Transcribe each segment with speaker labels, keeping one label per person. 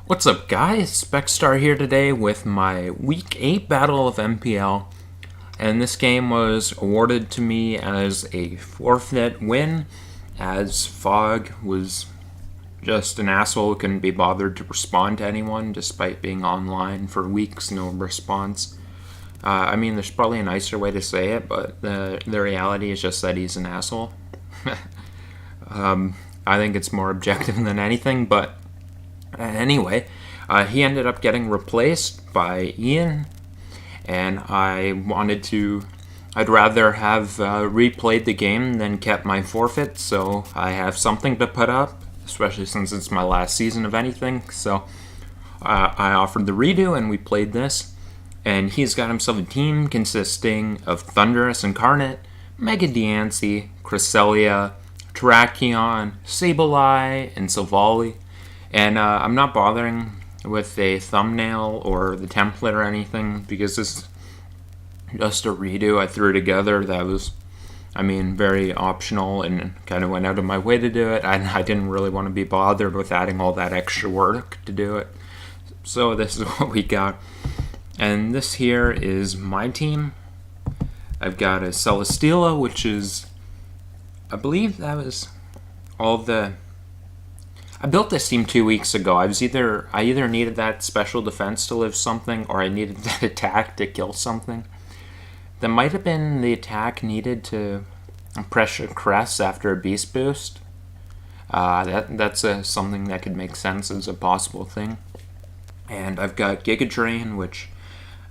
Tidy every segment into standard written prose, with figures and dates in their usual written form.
Speaker 1: What's up, guys? Specstar here today with my Week 8 Battle of NPL, and this game was awarded to me as a forfeit win, as Fog was just an asshole who couldn't be bothered to respond to anyone despite being online for weeks, no response. There's probably a nicer way to say it, but the reality is just that he's an asshole. I think it's more objective than anything, but anyway, he ended up getting replaced by Ian, and I'd rather have replayed the game than kept my forfeit, so I have something to put up, especially since it's my last season of anything. So I offered the redo, and we played this, and he's got himself a team consisting of Thunderous Incarnate, Mega Diancie, Cresselia, Terrakion, Sableye, and Silvally. And I'm not bothering with a thumbnail or the template or anything because this is just a redo I threw together that was, very optional and kind of went out of my way to do it. I didn't really want to be bothered with adding all that extra work to do it. So this is what we got. And this here is my team. I've got a Celesteela, which is, I believe that was all the... I built this team 2 weeks ago. I either needed that special defense to live something, or I needed that attack to kill something. That might have been the attack needed to pressure Cress after a beast boost. That's something that could make sense as a possible thing. And I've got Giga Drain, which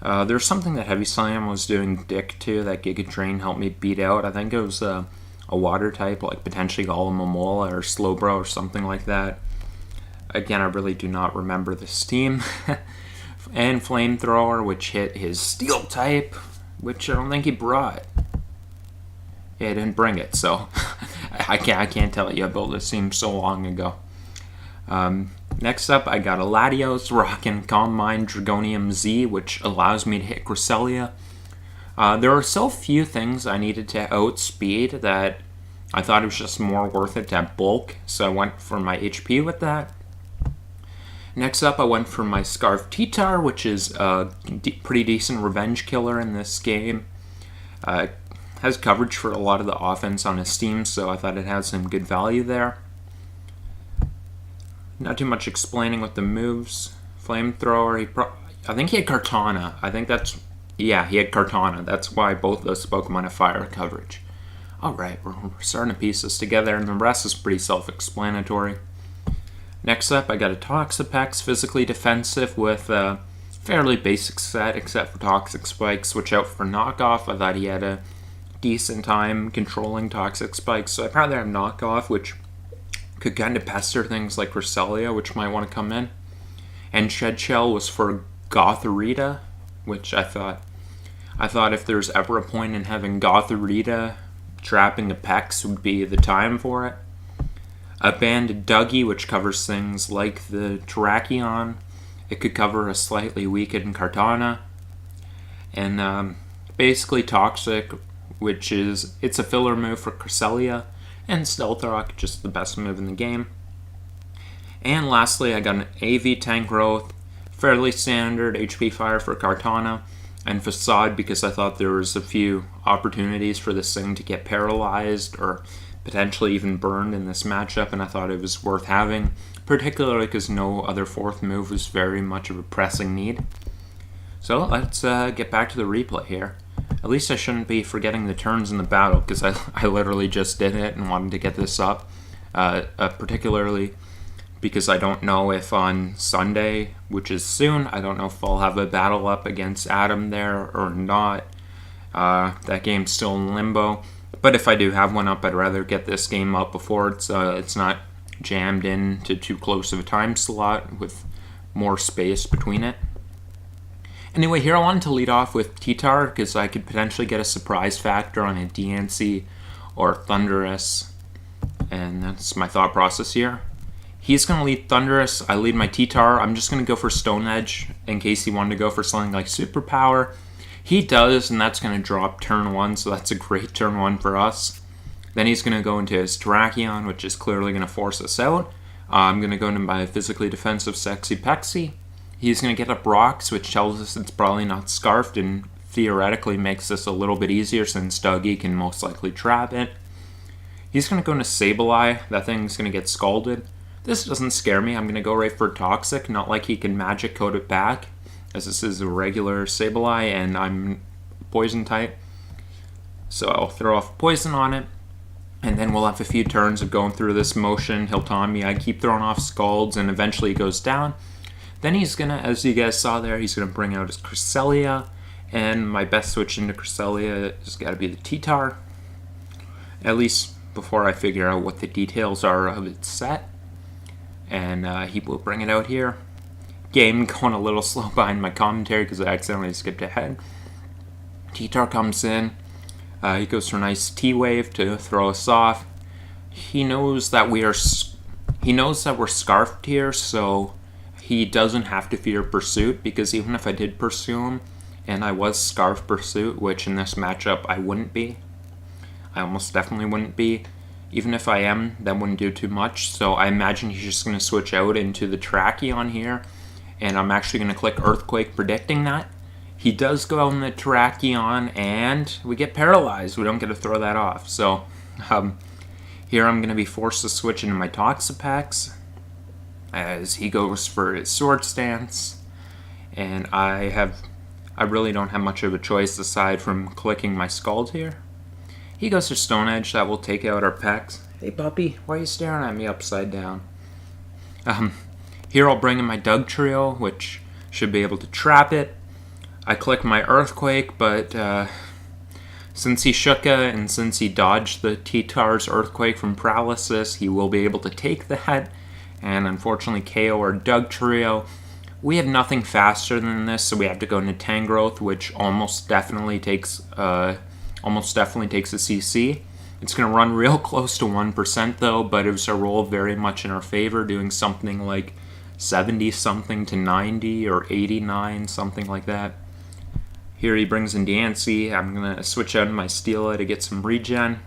Speaker 1: there's something that Heavy Slam was doing dick to that Giga Drain helped me beat out. I think it was a water type, like potentially Momola or Slowbro or something like that. Again, I really do not remember this team. And Flamethrower, which hit his Steel type, which I don't think he brought. Yeah, he didn't bring it, so I can't tell you. I built this team so long ago. Next up, I got a Latios rocking Calm Mind Dragonium Z, which allows me to hit Cresselia. There are so few things I needed to outspeed that I thought it was just more worth it to have bulk, so I went for my HP with that. Next up, I went for my Scarf T-Tar, which is a pretty decent revenge killer in this game. Has coverage for a lot of the offense on his team, so I thought it had some good value there. Not too much explaining with the moves. Flamethrower, I think he had Kartana. He had Kartana. That's why both those Pokemon have fire coverage. Alright, we're starting to piece this together, and the rest is pretty self-explanatory. Next up, I got a Toxapex, physically defensive with a fairly basic set, except for Toxic Spike. Switch out for Knockoff. I thought he had a decent time controlling Toxic Spikes, so I'd rather have Knockoff, which could kind of pester things like Cresselia, which might want to come in. And Shed Shell was for Gothorita, which I thought if there's ever a point in having Gothorita trapping a Pex would be the time for it. A Banded Dougie, which covers things like the Terrakion. It could cover a slightly weakened Kartana. And basically Toxic, which it's a filler move for Cresselia. And Stealth Rock, just the best move in the game. And lastly, I got an AV Tank Growth, fairly standard HP Fire for Kartana, and Facade because I thought there was a few opportunities for this thing to get paralyzed or potentially even burned in this matchup, and I thought it was worth having, particularly because no other fourth move was very much of a pressing need. So let's get back to the replay here. At least I shouldn't be forgetting the turns in the battle, because I literally just did it and wanted to get this up, particularly because I don't know if on Sunday, which is soon, I don't know if I'll have a battle up against Adam there or not. That game's still in limbo. But if I do have one up, I'd rather get this game up before it's not jammed into too close of a time slot with more space between it. Anyway, here I wanted to lead off with T-Tar because I could potentially get a surprise factor on a Diancie or Thunderous. And that's my thought process here. He's going to lead Thunderous. I lead my T-Tar. I'm just going to go for Stone Edge in case he wanted to go for something like Superpower. He does, and that's going to drop turn 1, so that's a great turn 1 for us. Then he's going to go into his Terrakion, which is clearly going to force us out. I'm going to go into my physically defensive Sexy Pexy. He's going to get up rocks, which tells us it's probably not scarfed and theoretically makes this a little bit easier since Dougie can most likely trap it. He's going to go into Sableye. That thing's going to get scalded. This doesn't scare me. I'm going to go right for Toxic, not like he can magic coat it back, as this is a regular Sableye and I'm poison type. So I'll throw off poison on it, and then we'll have a few turns of going through this motion. He'll taunt me. I keep throwing off Scalds, and eventually he goes down. Then he's going to, as you guys saw there, he's going to bring out his Cresselia, and my best switch into Cresselia has got to be the T-Tar, at least before I figure out what the details are of its set. And he will bring it out here. Game going a little slow behind my commentary because I accidentally skipped ahead. T-Tar comes in. He goes for a nice T-Wave to throw us off. He knows that we're scarfed here, so he doesn't have to fear Pursuit, because even if I did pursue him and I was Scarf Pursuit, which in this matchup I wouldn't be, I almost definitely wouldn't be. Even if I am, that wouldn't do too much. So I imagine he's just going to switch out into the Terrakion here, and I'm actually going to click Earthquake predicting that. He does go out in the Terrakion, and we get paralyzed. We don't get to throw that off. So here I'm going to be forced to switch into my Toxapex as he goes for his Sword Stance, and I really don't have much of a choice aside from clicking my Scald here. He goes for Stone Edge. That will take out our Pex. Hey puppy, why are you staring at me upside down? Here I'll bring in my Dugtrio, which should be able to trap it. I click my Earthquake, but since he Shuka and since he dodged the T-Tar's Earthquake from Paralysis, he will be able to take that and unfortunately KO our Dugtrio. We have nothing faster than this, so we have to go into Tangrowth, which almost definitely takes a CC. It's going to run real close to 1% though, but it was a roll very much in our favor, doing something like 70 something to 90 or 89, something like that. Here he brings in Diancie. I'm going to switch out my Steela to get some regen.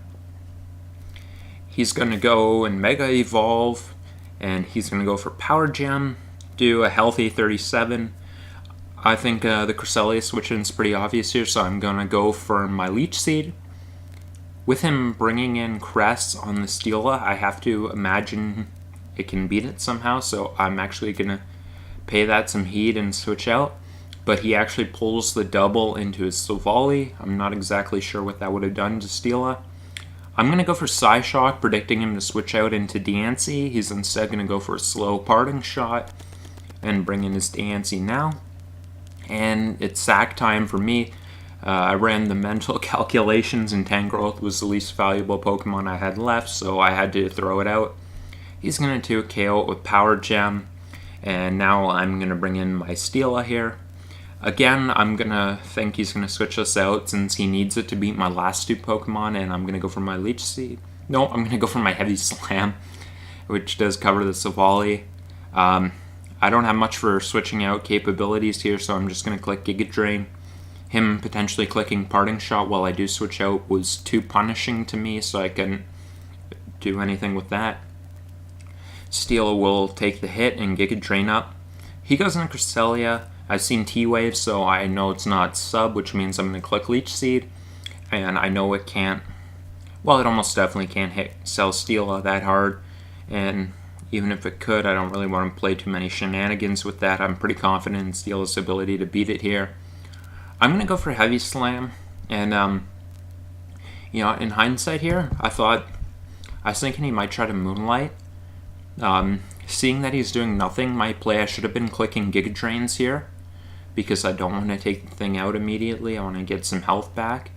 Speaker 1: He's going to go and Mega Evolve, and he's going to go for Power Gem, do a healthy 37. I think the Cresselia switch-in is pretty obvious here, so I'm going to go for my Leech Seed. With him bringing in Cress on the Steela, I have to imagine it can beat it somehow, so I'm actually going to pay that some heed and switch out. But he actually pulls the double into his Silvally. I'm not exactly sure what that would have done to Steela. I'm going to go for Psyshock, predicting him to switch out into Diancie. He's instead going to go for a slow Parting Shot and bring in his Diancie now. And it's sack time for me. I ran the mental calculations, and Tangrowth was the least valuable Pokemon I had left, so I had to throw it out. He's going to KO it with Power Gem, and now I'm going to bring in my Steela here. Again, I'm going to think he's going to switch us out since he needs it to beat my last two Pokemon, and I'm going to go for my Leech Seed. No, I'm going to go for my Heavy Slam, which does cover the Silvally. I don't have much for switching out capabilities here, so I'm just going to click Giga Drain. Him potentially clicking Parting Shot while I do switch out was too punishing to me, so I couldn't do anything with that. Steela will take the hit and Giga Drain up. He goes into Cresselia. I've seen T-Wave, so I know it's not sub, which means I'm going to click Leech Seed. And I know it can't, well, it almost definitely can't hit Steela that hard. And even if it could, I don't really want to play too many shenanigans with that. I'm pretty confident in Steela's ability to beat it here. I'm going to go for Heavy Slam. And, you know, in hindsight here, I was thinking he might try to Moonlight. Seeing that he's doing nothing, my play, I should have been clicking Giga Drains here, because I don't want to take the thing out immediately. I want to get some health back.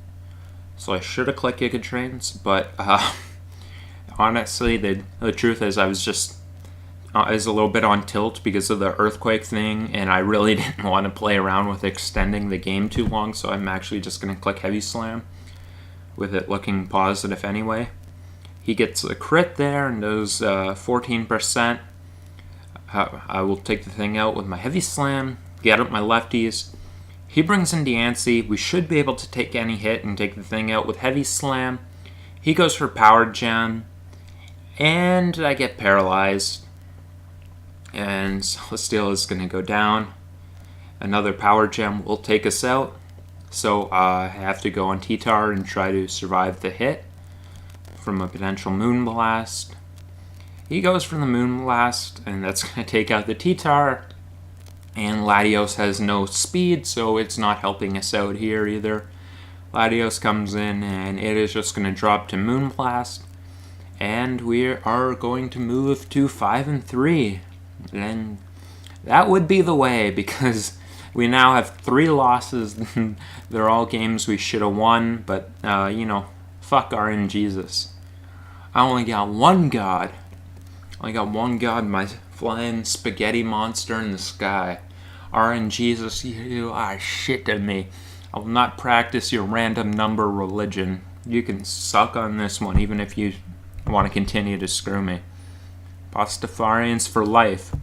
Speaker 1: So I should have clicked Giga Drains, but honestly, the truth is I was just I was a little bit on tilt because of the Earthquake thing, and I really didn't want to play around with extending the game too long, so I'm actually just going to click Heavy Slam, with it looking positive anyway. He gets a crit there and does 14%. I will take the thing out with my Heavy Slam, get up my lefties. He brings in Diancie. We should be able to take any hit and take the thing out with Heavy Slam. He goes for Power Gem, and I get paralyzed. And Celestial is going to go down. Another power gem will take us out. So I have to go on T-Tar and try to survive the hit from a potential Moonblast. He goes for the Moonblast, and that's going to take out the T-Tar. And Latios has no speed, so it's not helping us out here either. Latios comes in, and it is just going to drop to Moonblast. And we are going to move to 5-3. And that would be the way, because we now have 3 losses. They're all games we should have won, but, fuck RNGesus. I only got one god. My flying spaghetti monster in the sky. RNGesus, you are shit to me. I will not practice your random number religion. You can suck on this one, even if you want to continue to screw me. Pastafarians for life.